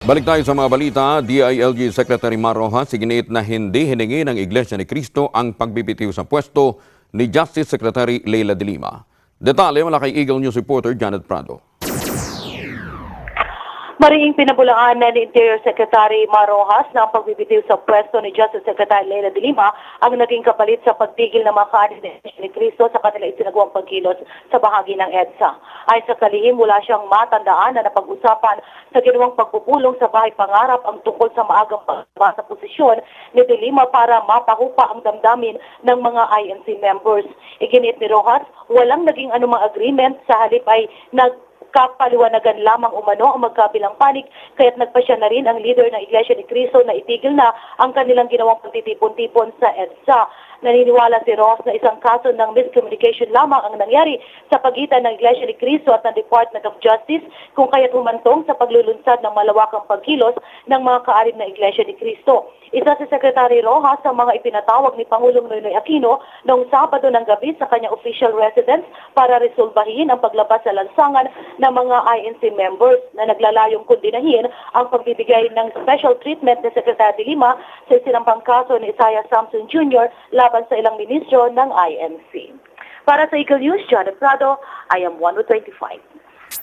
Balik tayo sa mga balita. DILG Secretary Mar Rojas iginiit na hindi hiningi ng Iglesia ni Cristo ang pagbibitiw sa pwesto ni Justice Secretary Leila de Lima. Detalye mula kay Eagle News reporter Janet Prado. Mariing pinabulaan na ni Interior Secretary Mar Rojas na ang pagbibitiw sa pwesto ni Justice Secretary Leila de Lima ang naging kapalit sa pagtigil ng mga kaanis ni Cristo sa kanila isinagawang pagkilos sa bahagi ng EDSA. Ay sa kalihim, wala siyang matandaan na napag-usapan sa ginawang pagpupulong sa bahay pangarap ang tungkol sa maagang pagbaba sa posisyon ni de Lima para mapahupa ang damdamin ng mga INC members. Iginit ni Rojas, walang naging anumang agreement, sa halip ay kapaliwanagan lamang umano ang magkabilang panig, kaya't nagpasya na rin ang leader ng Iglesia ni Cristo na itigil na ang kanilang ginawang pagtitipon-tipon sa EDSA. Naniniwala si Ross na isang kaso ng miscommunication lamang ang nangyari sa pagitan ng Iglesia ni Cristo at ng Department of Justice, kung kaya't humantong sa paglulunsad ng malawakang pagkilos ng mga kaarib na Iglesia ni Cristo. Isa si Secretary Rojas sa mga ipinatawag ni Pangulong Noynoy Aquino noong Sabado ng gabi sa kanyang official residence para resolbahin ang paglabas sa lansangan ng mga INC members na naglalayong kundinahin ang pagbibigay ng special treatment ni Secretary de Lima sa isinampang kaso ni Isaiah Samson Jr. laban sa ilang ministro ng INC. Para sa Eagle News, Janet Prado, I am 125.